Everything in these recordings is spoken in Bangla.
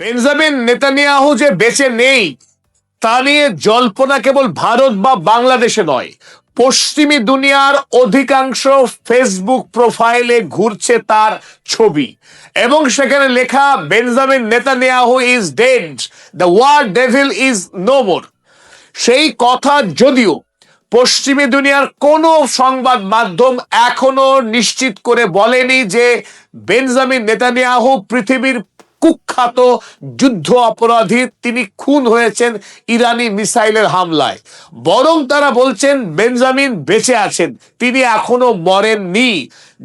বেঞ্জামিন নেতানিয়াহু যে বেঁচে নেই তা নিয়ে জল্পনা কেবল ভারত বা বাংলাদেশে নয়, পশ্চিমী দুনিয়ার অধিকাংশ ফেসবুক প্রোফাইলে ঘুরছে তার ছবি এবং সেখানে লেখা Benjamin Netanyahu is dead, the war devil is no more. সেই কথা যদিও পশ্চিমী দুনিয়ার কোনো সংবাদ মাধ্যম এখনো নিশ্চিত করে বলেনি যে বেঞ্জামিন নেতানিয়াহু পৃথিবীর কুখ্যাত যুদ্ধ অপরাধী, তিনি খুন হয়েছেন ইরানি মিসাইলের হামলায়, বরং তারা বলছেন বেঞ্জামিন বেঁচে আছেন, তিনি এখনো মরেননি।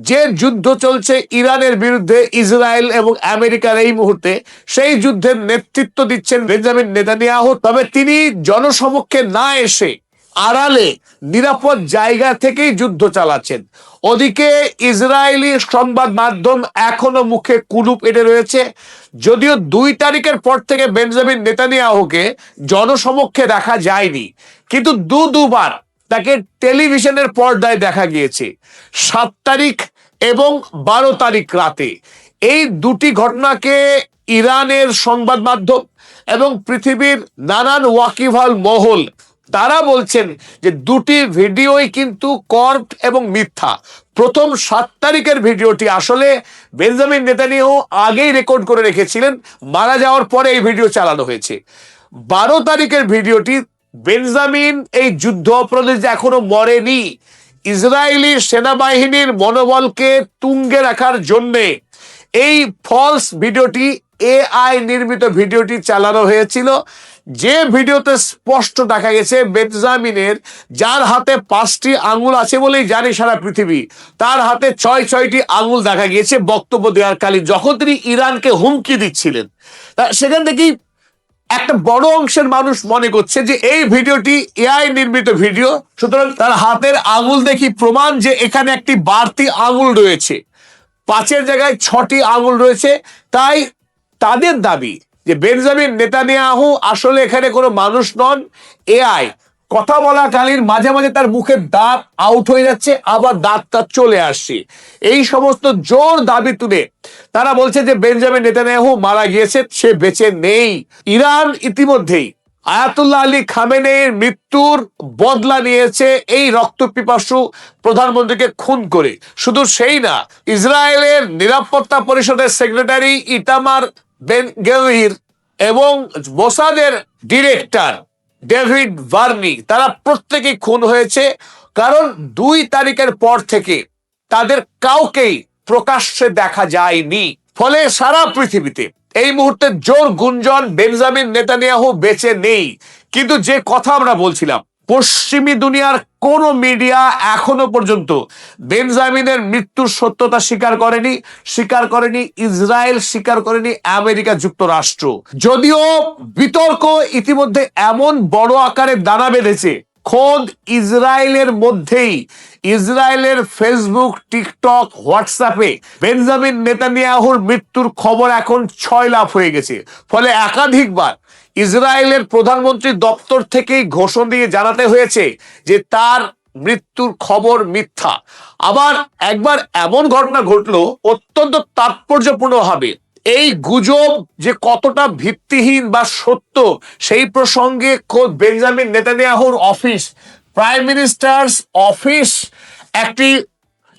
যে যুদ্ধ চলছে ইরানের বিরুদ্ধে ইসরায়েল এবং আমেরিকার এই মুহূর্তে, সেই যুদ্ধের নেতৃত্ব দিচ্ছেন বেঞ্জামিন নেতানিয়াহু। তবে তিনি জনসমক্ষে না এসে আড়ালে নিরাপদ জায়গা থেকেই যুদ্ধ চালাচ্ছেন। ওদিকে ইসরায়েলি সংবাদ মাধ্যম এখনো মুখে কুলুপ এঁটে রয়েছে। যদিও 2 তারিখের পর থেকে বেঞ্জামিন নেতানিয়াহুকে জনসমক্ষে দেখা যায়নি, কিন্তু দুবার তাকে টেলিভিশনের পর্দায় দেখা গিয়েছে, 7 তারিখ এবং 12 তারিখ রাতে। এই দুটি ঘটনাকে ইরানের সংবাদ মাধ্যম এবং পৃথিবীর নানান ওয়াকিবহাল মহল তারা বলছেন যে দুটি ভিডিওই কিন্তু কর্প্ট এবং মিথ্যা। প্রথম 7 তারিখের ভিডিওটি আসলে বেঞ্জামিন নেতানিয়াহু আগেই রেকর্ড করে রেখেছিলেন, মারা যাওয়ার পরে এই ভিডিও চালানো হয়েছে। 12 তারিখের ভিডিওটি বেঞ্জামিন এই যুদ্ধ অপরাধী যে এখনো মরেনি, ইসরায়েলি সেনাবাহিনীর মনোবলকে তুঙ্গে রাখার জন্যে এই ফলস ভিডিওটি, এআই নির্মিত ভিডিওটি চালানো হয়েছিল। যে ভিডিওতে স্পষ্ট দেখা গেছে বেঞ্জামিনের, যার হাতে 5টি আঙুল আছে বলেই জানে সারা পৃথিবী, তার হাতে 6টি আঙুল দেখা গিয়েছে বক্তব্য দেওয়ার কালীন, যখন তিনি ইরানকে হুমকি দিচ্ছিলেন। সেখান থেকেই একটা বড় অংশের মানুষ মনে করছে যে এই ভিডিওটি এআই নির্মিত ভিডিও, সুতরাং তার হাতের আঙুল দেখি প্রমাণ যে এখানে একটি বাড়তি আঙুল রয়েছে, 5-এর জায়গায় 6টি আঙুল রয়েছে। তাই তাদের দাবি যে বেঞ্জামিন নেতানিয়াহু আসলে এখানে কোনো মানুষ নন, এআই। কথা বলাকালীন মাঝে মাঝে তার মুখের দাঁত আউট হয়ে যাচ্ছে, আবার দাঁতটা চলে আসছে। এই সমস্ত জোর দাবি তুলে তারা বলছে যে বেঞ্জামিন নেতানিয়াহু মারা গিয়েছে, সে বেঁচে নেই। ইরান ইতিমধ্যেই আয়াতুল্লাহ আলী খামেনেইর মৃত্যুর বদলা নিয়েছে এই রক্তপিপাসু প্রধানমন্ত্রীকে খুন করে। শুধু সেই না, ইসরায়েলের নিরাপত্তা পরিষদের সেক্রেটারি ইতামার বেন গেভির এবং মোসাদের ডিরেক্টর ডেভিড ভার্নি, তারা প্রত্যেকেই খুন হয়েছে। কারণ 2 তারিখের পর থেকে তাদের কাউকেই প্রকাশ্যে দেখা যায়নি। ফলে সারা পৃথিবীতে এই মুহূর্তে জোর গুঞ্জন বেঞ্জামিন নেতানিয়াহু বেঁচে নেই। কিন্তু যে কথা আমরা বলছিলাম, পশ্চিমী দুনিয়ার কোন মিডিয়া এখনো পর্যন্ত বেঞ্জামিনের মৃত্যুর সত্যতা স্বীকার করেনি ইসরায়েল, স্বীকার করেনি আমেরিকা যুক্তরাষ্ট্র। যদিও বিতর্ক ইতিমধ্যে এমন বড় আকারে দানা বেঁধেছে, খোদ ইসরায়েলের মধ্যেই, ইসরায়েলের ফেসবুক, টিকটক, হোয়াটসঅ্যাপে বেঞ্জামিন নেতানিয়াহুর মৃত্যুর খবর এখন 6 লাফ হয়ে গেছে। ফলে একাধিকবার ইসরায়েলের প্রধানমন্ত্রী দপ্তর থেকেই ঘোষণা দিয়ে জানাতে হয়েছে যে তার মৃত্যুর খবর মিথ্যা। আবার একবার এমন ঘটনা ঘটলো অত্যন্ত তাৎপর্যপূর্ণভাবে, এই গুজব যে কতটা ভিত্তিহীন বা সত্য সেই প্রসঙ্গে খোদ বেঞ্জামিন নেতানিয়াহুর অফিস, প্রাইম মিনিস্টার্স অফিস একটি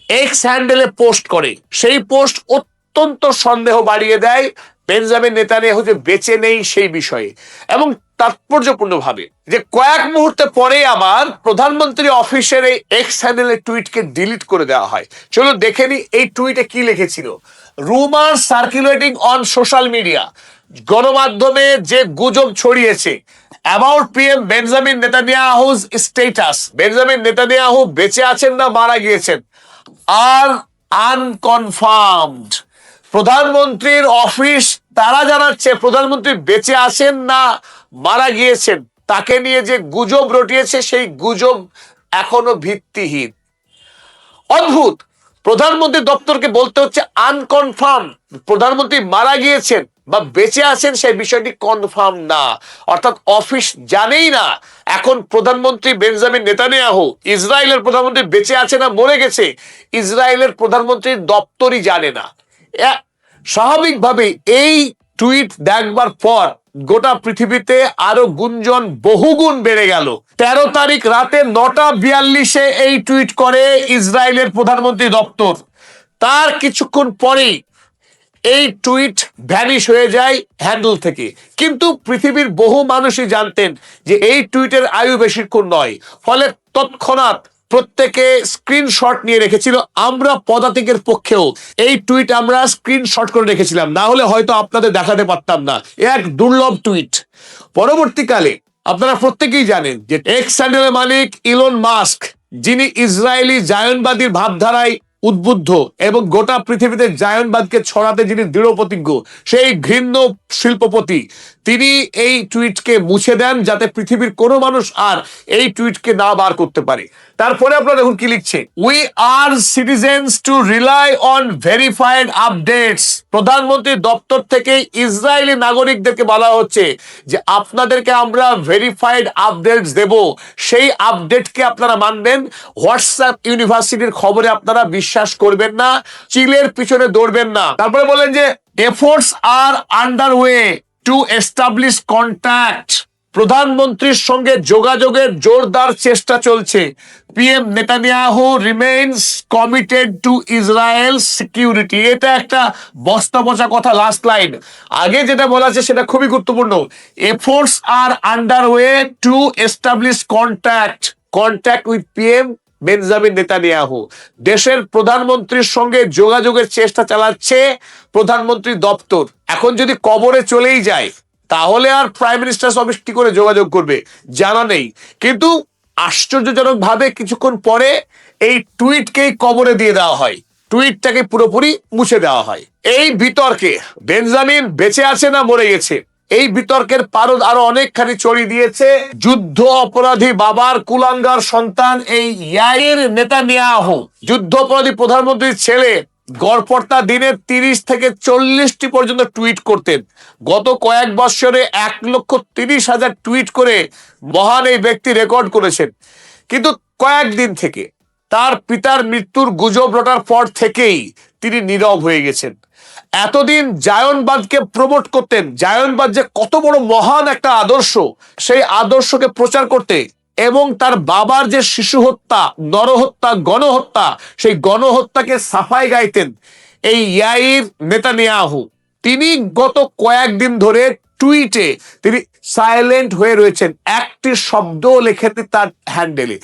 এক্স হ্যান্ডেলে পোস্ট করে। সেই পোস্ট অত্যন্ত সন্দেহ বাড়িয়ে দেয় বেঞ্জামিন নেতানিয়াহু যে বেঁচে নেই সেই বিষয়ে, এবং তাৎপর্যপূর্ণভাবে যে কয়েক মুহূর্তে পরে আবার প্রধানমন্ত্রী অফিসের এই এক্স হ্যান্ডেলের টুইটকে ডিলিট করে দেওয়া হয়। চলো দেখে নি এই টুইটে কি লিখেছিল। রুমার সার্কুলেটিং অন সোশ্যাল মিডিয়া, গণমাধ্যমে যে গুজব ছড়িয়েছে about PM Benjamin Netanyahu's status, Benjamin Netanyahu বেঁচে আছেন না মারা গিয়েছেন, আর আনকনফার্মড। প্রধানমন্ত্রীর অফিস তারা জানাচ্ছে প্রধানমন্ত্রী বেঁচে আছেন না মারা গিয়েছেন, তাকে নিয়ে যে গুজব রটিয়েছে সেই গুজব এখনো ভিত্তিহীন। অদ্ভুত, প্রধানমন্ত্রী দপ্তরকে বলতে হচ্ছে আনকনফার্ম, প্রধানমন্ত্রী মারা গিয়েছেন বা বেঁচে আছেন সেই বিষয়টি কনফার্ম না। অর্থাৎ অফিস জানেই না এখন প্রধানমন্ত্রী বেঞ্জামিন নেতানিয়াহু, ইসরায়েলের প্রধানমন্ত্রী বেঁচে আছে না মরে গেছে, ইসরায়েলের প্রধানমন্ত্রীর দপ্তরই জানে না। স্বাভাবিকভাবে এই টুইট দেখবার পর গোটা পৃথিবীতে আরো গুঞ্জন বহুগুণ বেড়ে গেল। 13 তারিখ রাতে 9:42 এই টুইট করে ইসরায়েলের প্রধানমন্ত্রী দপ্তর। তার কিছুক্ষণ পরেই এই টুইট ভ্যানিশ হয়ে যায় হ্যান্ডেল থেকে। কিন্তু পৃথিবীর বহু মানুষই জানতেন যে এই টুইটের আয়ু বেশিক্ষণ নয়, ফলে তৎক্ষণাৎ প্রত্যেকে স্ক্রিনশট নিয়ে রেখেছিল। আমরা পদাতিকের পক্ষেও এই টুইট আমরা স্ক্রিনশট করে রেখেছিলাম, না হলে হয়তো আপনাদের দেখাতে পারতাম না। এক দুর্লভ টুইট। পরবর্তীকালে আপনারা প্রত্যেকেই জানেন যে এক্স হ্যান্ডেলের মালিক ইলন মাস্ক, যিনি ইসরায়েলি জায়নবাদীর ভাবধারায় উদ্বুদ্ধ এবং গোটা পৃথিবীতে জায়নবাদকে ছড়াতে যিনি দৃঢ় প্রতিজ্ঞ, সেই ঘৃণ্য শিল্পপতি, তিনি এই টুইটকে মুছে দেন যাতে পৃথিবীর কোনো মানুষ আর এই টুইটকে না বার করতে পারে। তারপরে আপনারা দেখুন কি লিখছে, we are citizens two rely on verified updates. প্রধানমন্ত্রী দপ্তর থেকে ইসরায়েলি নাগরিকদেরকে বলা হচ্ছে যে আপনাদেরকে আমরা ভেরিফাইড আপডেটস দেব, সেই আপডেটকে আপনারা মানবেন। হোয়াটসঅ্যাপ ইউনিভার্সিটির খবরে আপনারা বিশ্বাস করবেন না, চিলের পিছনে দৌড়বেন না। তারপরে বলেন যে efforts are underway to establish contact. প্রধানমন্ত্রীর সঙ্গে যোগাযোগের জোরদার চেষ্টা চলছে। PM Netanyahu remains committed to Israel security. এটা একটা বস্তা পচা কথা, লাস্ট লাইন। আগে যেটা বলা আছে সেটা খুবই গুরুত্বপূর্ণ। Efforts are underway to establish contact with PM Benjamin Netanyahu. দেশের প্রধানমন্ত্রীর সঙ্গে যোগাযোগের চেষ্টা চালাচ্ছে প্রধানমন্ত্রী দপ্তর। এখন যদি কবরে চলেই যায় তাহলে আর প্রাইম মিনিস্টার অফিস কি করে যোগাযোগ করবে জানা নেই। কিন্তু আশ্চর্যজনক ভাবে কিছুক্ষণ পরে এই টুইটকেই কবরে দিয়ে দেওয়া হয়, টুইটটাকে পুরোপুরি মুছে দেওয়া হয়। এই বিতর্কে বেঞ্জামিন বেঁচে আছে না মরে গেছে, এই বিতর্কের পারদ আরো অনেকখানি ছড়িয়ে দিয়েছে যুদ্ধ অপরাধী বাবার কুলাঙ্গার সন্তান এই ইয়াইর নেতানিয়াহু। যুদ্ধ অপরাধী প্রধানমন্ত্রীর ছেলে গড়পড়তা দিনে 30 থেকে 40টি পর্যন্ত টুইট করতেন। গত কয়েক বছরে 1,30,000 টুইট করে মহান এই ব্যক্তি রেকর্ড করেছেন। কিন্তু কয়েকদিন থেকে তার পিতার মৃত্যুর গুজব রটার পর থেকেই তিনি নীরব হয়ে গেছেন। এতদিন জায়নবাদকে প্রমোট করতেন, জায়নবাদ যে কত বড় মহান একটা আদর্শ, সেই আদর্শকে প্রচার করতে এবং তার বাবার যে শিশু হত্যা, নরহত্যা, গণহত্যা, সেই গণহত্যাকে সাফাই গাইতেন এই ইয়াইর নেতানিয়াহু। তিনি গত কয়েকদিন ধরে টুইটে তিনি সাইলেন্ট হয়ে রয়েছেন, একটি শব্দ লেখেতে তার হ্যান্ডেলে।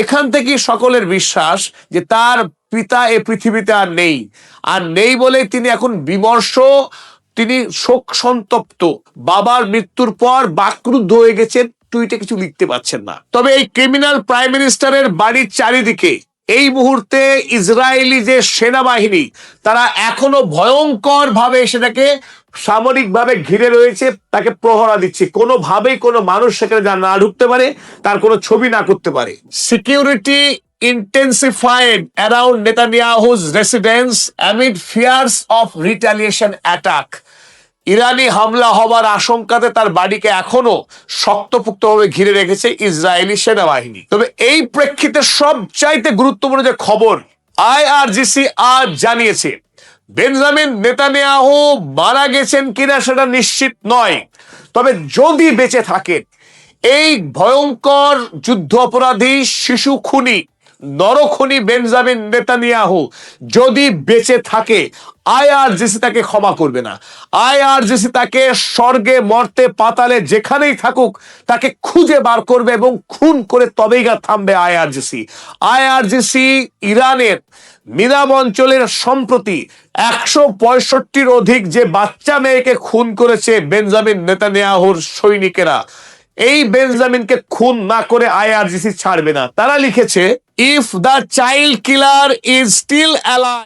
এখান থেকেই সকলের বিশ্বাস যে তার পিতা এ পৃথিবীতে আর নেই বলেই তিনি এখন বিমর্ষ, তিনি শোক সন্তপ্ত। বাবার মৃত্যুর পর বাকরুদ্ধ হয়ে গেছেন, টুইটে কিছু লিখতে পারছেন না। তবে এই ক্রিমিনাল প্রাইম মিনিস্টারের বাড়ির চারিদিকে এই মুহূর্তে ইসরায়েলি যে সেনাবাহিনী, তারা এখনো ভয়ঙ্কর ভাবে সেটাকে সামরিকভাবে ঘিরে রয়েছে, তাকে প্রহরা দিচ্ছে। কোনোভাবেই কোনো মানুষ সেখানে না ঢুকতে পারে, তার কোনো ছবি না করতে পারে। Security intensified around Netanyahu's residence amid fears of retaliation attack. ইরানি হামলা হবার আশঙ্কাতে তার বাড়িকে এখনো শক্তপোক্তভাবে ঘিরে রেখেছে ইসরায়েলি সেনাবাহিনী। তবে এই প্রেক্ষিতে সবচাইতে গুরুত্বপূর্ণ যে খবর, আইআরজিসি আজ জানিয়েছে বেঞ্জামিন নেতানিয়াহু মারা গেছেন কিনা সেটা নিশ্চিত নয়। তবে যদি বেঁচে থাকেন, এই ভয়ঙ্কর যুদ্ধ অপরাধী, শিশু খুনি, নরখনি বেঞ্জামিন নেতানিয়াহু যদি বেঁচে থাকে, আইআরজিসি তাকে ক্ষমা করবে না। আইআরজিসি তাকে স্বর্গে, মর্তে, পাতালে যেখানেই থাকুক তাকে খুঁজে বার করবে এবং খুন করে তবেই গা থামবে আইআরজিসি ইরানের মিনাম অঞ্চলের সম্প্রতি 165টির অধিক যে বাচ্চা মেয়েকে খুন করেছে বেঞ্জামিন নেতানিয়াহুর সৈনিকেরা, এই বেঞ্জামিনকে খুন না করে আইআরজিসি ছাড়বে না। তারা লিখেছে, if the child killer is still alive